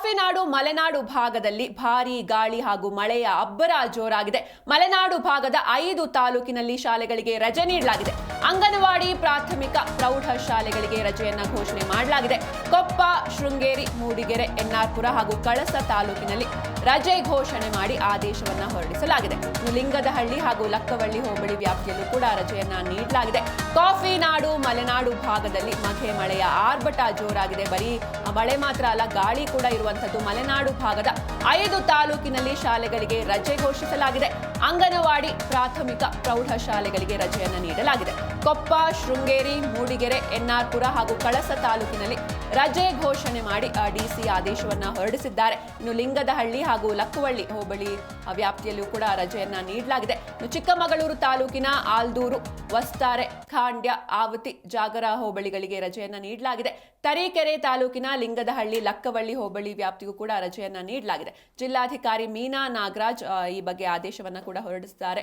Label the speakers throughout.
Speaker 1: ಕಾಫಿನಾಡು ಮಲೆನಾಡು ಭಾಗದಲ್ಲಿ ಭಾರೀ ಗಾಳಿ ಹಾಗೂ ಮಳೆಯ ಅಬ್ಬರ ಜೋರಾಗಿದೆ. ಮಲೆನಾಡು ಭಾಗದ 5 ತಾಲೂಕಿನಲ್ಲಿ ಶಾಲೆಗಳಿಗೆ ರಜೆ ನೀಡಲಾಗಿದೆ. ಅಂಗನವಾಡಿ, ಪ್ರಾಥಮಿಕ, ಪ್ರೌಢ ಶಾಲೆಗಳಿಗೆ ರಜೆಯನ್ನ ಘೋಷಣೆ ಮಾಡಲಾಗಿದೆ. ಕೊಪ್ಪ, ಶೃಂಗೇರಿ, ಮೂಡಿಗೆರೆ, ಎನ್ಆರ್ಪುರ ಹಾಗೂ ಕಳಸ ತಾಲೂಕಿನಲ್ಲಿ ರಜೆ ಘೋಷಣೆ ಮಾಡಿ ಆದೇಶವನ್ನ ಹೊರಡಿಸಲಾಗಿದೆ. ಲಿಂಗದಹಳ್ಳಿ ಹಾಗೂ ಲಕ್ಕವಳ್ಳಿ ಹೋಬಳಿ ವ್ಯಾಪ್ತಿಯಲ್ಲೂ ಕೂಡ ರಜೆಯನ್ನ ನೀಡಲಾಗಿದೆ. ಕಾಫಿನಾಡು ಮಲೆನಾಡು ಭಾಗದಲ್ಲಿ ಮಗೆ ಮಳೆಯ ಆರ್ಭಟ ಜೋರಾಗಿದೆ. ಬರೀ ಮಳೆ ಮಾತ್ರ ಅಲ್ಲ, ಗಾಳಿ ಕೂಡ ಇರುವಂತದ್ದು. ಮಲೆನಾಡು ಭಾಗದ 5 ತಾಲೂಕಿನಲ್ಲಿ ಶಾಲೆಗಳಿಗೆ ರಜೆ ಘೋಷಿಸಲಾಗಿದೆ. ಅಂಗನವಾಡಿ, ಪ್ರಾಥಮಿಕ, ಪ್ರೌಢ ಶಾಲೆಗಳಿಗೆ ರಜೆಯನ್ನ ನೀಡಲಾಗಿದೆ. ಕೊಪ್ಪ, ಶೃಂಗೇರಿ, ಮೂಡಿಗೆರೆ, ಎನ್ಆರ್ಪುರ ಹಾಗೂ ಕಳಸ ತಾಲೂಕಿನಲ್ಲಿ ರಜೆ ಘೋಷಣೆ ಮಾಡಿ ಡಿಸಿ ಆದೇಶವನ್ನ ಹೊರಡಿಸಿದ್ದಾರೆ. ಇನ್ನು ಲಿಂಗದಹಳ್ಳಿ ಹಾಗೂ ಲಕ್ಕವಳ್ಳಿ ಹೋಬಳಿ ವ್ಯಾಪ್ತಿಯಲ್ಲೂ ಕೂಡ ರಜೆಯನ್ನ ನೀಡಲಾಗಿದೆ. ಇನ್ನು ಚಿಕ್ಕಮಗಳೂರು ತಾಲೂಕಿನ ಆಲ್ದೂರು, ವಸ್ತಾರೆ, ಖಾಂಡ್ಯ, ಆವತಿ, ಜಾಗರ ಹೋಬಳಿಗಳಿಗೆ ರಜೆಯನ್ನ ನೀಡಲಾಗಿದೆ. ತರೀಕೆರೆ ತಾಲೂಕಿನ ಲಿಂಗದಹಳ್ಳಿ, ಲಕ್ಕವಳ್ಳಿ ಹೋಬಳಿ ವ್ಯಾಪ್ತಿಗೂ ಕೂಡ ರಜೆಯನ್ನ ನೀಡಲಾಗಿದೆ. ಜಿಲ್ಲಾಧಿಕಾರಿ ಮೀನಾ ನಾಗರಾಜ್ ಈ ಬಗ್ಗೆ ಆದೇಶವನ್ನ ಕೂಡ ಹೊರಡಿಸಿದ್ದಾರೆ.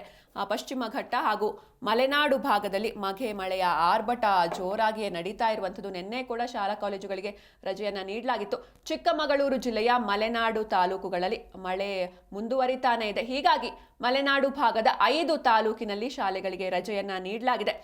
Speaker 1: ಪಶ್ಚಿಮ ಘಟ್ಟ ಹಾಗೂ ಮಲೆನಾಡು ಭಾಗದಲ್ಲಿ ಮಗೆ ಮಳೆಯ ಆರ್ಭಟ ಜೋರಾಗಿಯೇ ನಡೀತಾ ಇರುವಂಥದ್ದು. ನಿನ್ನೆ ಕೂಡ ಶಾಲಾ ಕಾಲೇಜುಗಳಿಗೆ ರಜೆಯನ್ನ ನೀಡಲಾಗಿತ್ತು. ಚಿಕ್ಕಮಗಳೂರು ಜಿಲ್ಲೆಯ ಮಲೆನಾಡು ತಾಲೂಕುಗಳಲ್ಲಿ ಮಳೆ ಮುಂದುವರಿತಾನೆ ಇದೆ. ಹೀಗಾಗಿ ಮಲೆನಾಡು ಭಾಗದ 5 ತಾಲೂಕಿನಲ್ಲಿ ಶಾಲೆಗಳಿಗೆ ರಜೆಯನ್ನ ನೀಡಲಾಗಿದೆ.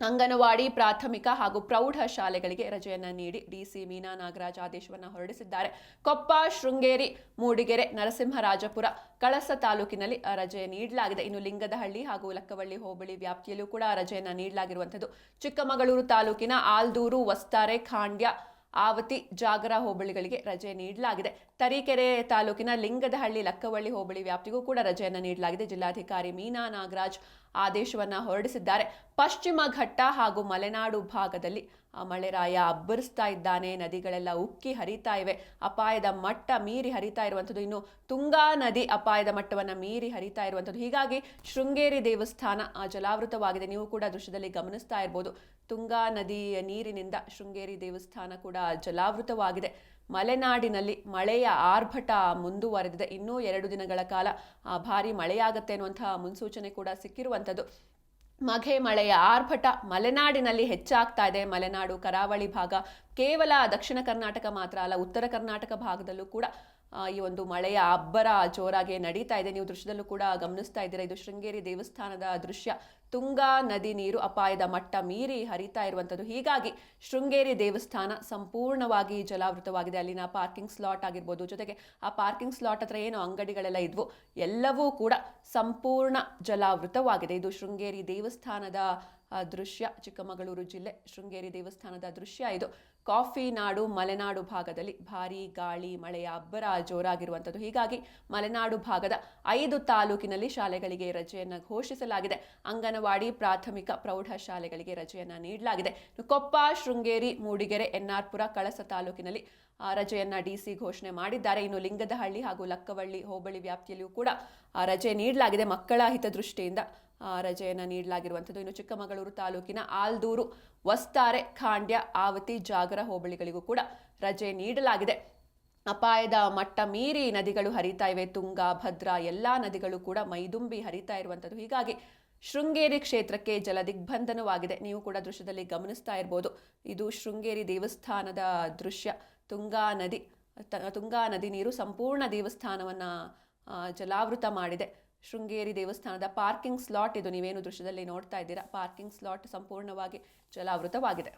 Speaker 1: ಅಂಗನವಾಡಿ, ಪ್ರಾಥಮಿಕ ಹಾಗೂ ಪ್ರೌಢ ಶಾಲೆಗಳಿಗೆ ರಜೆಯನ್ನ ನೀಡಿ ಡಿಸಿ ಮೀನಾ ನಾಗರಾಜ್ ಆದೇಶವನ್ನ ಹೊರಡಿಸಿದ್ದಾರೆ. ಕೊಪ್ಪ, ಶೃಂಗೇರಿ, ಮೂಡಿಗೆರೆ, ನರಸಿಂಹರಾಜಪುರ, ಕಳಸ ತಾಲೂಕಿನಲ್ಲಿ ರಜೆ ನೀಡಲಾಗಿದೆ. ಇನ್ನು ಲಿಂಗದಹಳ್ಳಿ ಹಾಗೂ ಲಕ್ಕವಳ್ಳಿ ಹೋಬಳಿ ವ್ಯಾಪ್ತಿಯಲ್ಲೂ ಕೂಡ ರಜೆಯನ್ನ ನೀಡಲಾಗಿರುವಂಥದ್ದು. ಚಿಕ್ಕಮಗಳೂರು ತಾಲೂಕಿನ ಆಲ್ದೂರು, ವಸ್ತಾರೆ, ಖಾಂಡ್ಯ, ಆವತಿ, ಜಾಗರ ಹೋಬಳಿಗಳಿಗೆ ರಜೆ ನೀಡಲಾಗಿದೆ. ತರೀಕೆರೆ ತಾಲೂಕಿನ ಲಿಂಗದಹಳ್ಳಿ, ಲಕ್ಕವಳ್ಳಿ ಹೋಬಳಿ ವ್ಯಾಪ್ತಿಗೂ ಕೂಡ ರಜೆಯನ್ನು ನೀಡಲಾಗಿದೆ. ಜಿಲ್ಲಾಧಿಕಾರಿ ಮೀನಾ ನಾಗರಾಜ್ ಆದೇಶವನ್ನ ಹೊರಡಿಸಿದ್ದಾರೆ. ಪಶ್ಚಿಮ ಘಟ್ಟ ಹಾಗೂ ಮಲೆನಾಡು ಭಾಗದಲ್ಲಿ ಮಳೆರಾಯ ಅಬ್ಬರಿಸ್ತಾ ಇದ್ದಾನೆ. ನದಿಗಳೆಲ್ಲ ಉಕ್ಕಿ ಹರಿತಾ ಇವೆ. ಅಪಾಯದ ಮಟ್ಟ ಮೀರಿ ಹರಿತಾ ಇರುವಂಥದ್ದು. ಇನ್ನು ತುಂಗಾ ನದಿ ಅಪಾಯದ ಮಟ್ಟವನ್ನು ಮೀರಿ ಹರಿತಾ ಇರುವಂಥದ್ದು. ಹೀಗಾಗಿ ಶೃಂಗೇರಿ ದೇವಸ್ಥಾನ ಜಲಾವೃತವಾಗಿದೆ. ನೀವು ಕೂಡ ದೃಶ್ಯದಲ್ಲಿ ಗಮನಿಸ್ತಾ ಇರ್ಬೋದು. ತುಂಗಾ ನದಿಯ ನೀರಿನಿಂದ ಶೃಂಗೇರಿ ದೇವಸ್ಥಾನ ಕೂಡ ಜಲಾವೃತವಾಗಿದೆ. ಮಲೆನಾಡಿನಲ್ಲಿ ಮಳೆಯ ಆರ್ಭಟ ಮುಂದುವರೆದಿದೆ. ಇನ್ನೂ 2 ದಿನಗಳ ಕಾಲ ಭಾರಿ ಮಳೆಯಾಗತ್ತೆ ಅನ್ನುವಂತಹ ಮುನ್ಸೂಚನೆ ಕೂಡ ಸಿಕ್ಕಿರುವಂಥದ್ದು. ಮಗೆ ಮಳೆಯ ಆರ್ಭಟ ಮಲೆನಾಡಿನಲ್ಲಿ ಹೆಚ್ಚಾಗ್ತಾ ಇದೆ. ಮಲೆನಾಡು, ಕರಾವಳಿ ಭಾಗ, ಕೇವಲ ದಕ್ಷಿಣ ಕರ್ನಾಟಕ ಮಾತ್ರ ಅಲ್ಲ, ಉತ್ತರ ಕರ್ನಾಟಕ ಭಾಗದಲ್ಲೂ ಕೂಡ ಈ ಒಂದು ಮಳೆಯ ಅಬ್ಬರ ಜೋರಾಗಿ ನಡೀತಾ ಇದೆ. ನೀವು ದೃಶ್ಯದಲ್ಲೂ ಕೂಡ ಗಮನಿಸ್ತಾ ಇದ್ದೀರಾ. ಇದು ಶೃಂಗೇರಿ ದೇವಸ್ಥಾನದ ದೃಶ್ಯ. ತುಂಗಾ ನದಿ ನೀರು ಅಪಾಯದ ಮಟ್ಟ ಮೀರಿ ಹರಿತಾ ಇರುವಂಥದ್ದು. ಹೀಗಾಗಿ ಶೃಂಗೇರಿ ದೇವಸ್ಥಾನ ಸಂಪೂರ್ಣವಾಗಿ ಜಲಾವೃತವಾಗಿದೆ. ಅಲ್ಲಿನ ಪಾರ್ಕಿಂಗ್ ಸ್ಲಾಟ್ ಆಗಿರ್ಬೋದು, ಜೊತೆಗೆ ಆ ಪಾರ್ಕಿಂಗ್ ಸ್ಲಾಟ್ ಹತ್ರ ಏನು ಅಂಗಡಿಗಳೆಲ್ಲ ಇದ್ವು ಎಲ್ಲವೂ ಕೂಡ ಸಂಪೂರ್ಣ ಜಲಾವೃತವಾಗಿದೆ. ಇದು ಶೃಂಗೇರಿ ದೇವಸ್ಥಾನದ ದೃಶ್ಯ. ಚಿಕ್ಕಮಗಳೂರು ಜಿಲ್ಲೆ ಶೃಂಗೇರಿ ದೇವಸ್ಥಾನದ ದೃಶ್ಯ ಇದು. ಕಾಫಿನಾಡು ಮಲೆನಾಡು ಭಾಗದಲ್ಲಿ ಭಾರೀ ಗಾಳಿ, ಮಳೆಯ ಅಬ್ಬರ ಜೋರಾಗಿರುವಂಥದ್ದು. ಹೀಗಾಗಿ ಮಲೆನಾಡು ಭಾಗದ 5 ತಾಲೂಕಿನಲ್ಲಿ ಶಾಲೆಗಳಿಗೆ ರಜೆಯನ್ನ ಘೋಷಿಸಲಾಗಿದೆ. ಅಂಗನವಾಡಿ, ಪ್ರಾಥಮಿಕ, ಪ್ರೌಢ ಶಾಲೆಗಳಿಗೆ ರಜೆಯನ್ನ ನೀಡಲಾಗಿದೆ. ಕೊಪ್ಪ, ಶೃಂಗೇರಿ, ಮೂಡಿಗೆರೆ, ಎನ್ಆರ್ಪುರ, ಕಳಸ ತಾಲೂಕಿನಲ್ಲಿ ರಜೆಯನ್ನ ಡಿಸಿ ಘೋಷಣೆ ಮಾಡಿದ್ದಾರೆ. ಇನ್ನು ಲಿಂಗದಹಳ್ಳಿ ಹಾಗೂ ಲಕ್ಕವಳ್ಳಿ ಹೋಬಳಿ ವ್ಯಾಪ್ತಿಯಲ್ಲಿಯೂ ಕೂಡ ರಜೆ ನೀಡಲಾಗಿದೆ. ಮಕ್ಕಳ ಹಿತದೃಷ್ಟಿಯಿಂದ ರಜೆಯನ್ನ ನೀಡಲಾಗಿರುವಂಥದ್ದು. ಇನ್ನು ಚಿಕ್ಕಮಗಳೂರು ತಾಲೂಕಿನ ಆಲ್ದೂರು, ವಸ್ತಾರೆ, ಖಾಂಡ್ಯ, ಆವತಿ, ಜಾಗರ ಹೋಬಳಿಗಳಿಗೂ ಕೂಡ ರಜೆ ನೀಡಲಾಗಿದೆ. ಅಪಾಯದ ಮಟ್ಟ ಮೀರಿ ನದಿಗಳು ಹರಿತಾ ಇವೆ. ತುಂಗಾ, ಭದ್ರಾ ಎಲ್ಲ ನದಿಗಳು ಕೂಡ ಮೈದುಂಬಿ ಹರಿತಾ ಇರುವಂಥದ್ದು. ಹೀಗಾಗಿ ಶೃಂಗೇರಿ ಕ್ಷೇತ್ರಕ್ಕೆ ಜಲದಿಗ್ಬಂಧನವಾಗಿದೆ. ನೀವು ಕೂಡ ದೃಶ್ಯದಲ್ಲಿ ಗಮನಿಸ್ತಾ ಇರ್ಬೋದು. ಇದು ಶೃಂಗೇರಿ ದೇವಸ್ಥಾನದ ದೃಶ್ಯ. ತುಂಗಾ ನದಿ ನೀರು ಸಂಪೂರ್ಣ ದೇವಸ್ಥಾನವನ್ನ ಜಲಾವೃತ ಮಾಡಿದೆ. ಶೃಂಗೇರಿ ದೇವಸ್ಥಾನದ ಪಾರ್ಕಿಂಗ್ ಸ್ಲಾಟ್ ಇದು. ನೀವೇನು ದೃಶ್ಯದಲ್ಲಿ ನೋಡ್ತಾ ಇದ್ದೀರಾ, ಪಾರ್ಕಿಂಗ್ ಸ್ಲಾಟ್ ಸಂಪೂರ್ಣವಾಗಿ ಜಲಾವೃತವಾಗಿದೆ.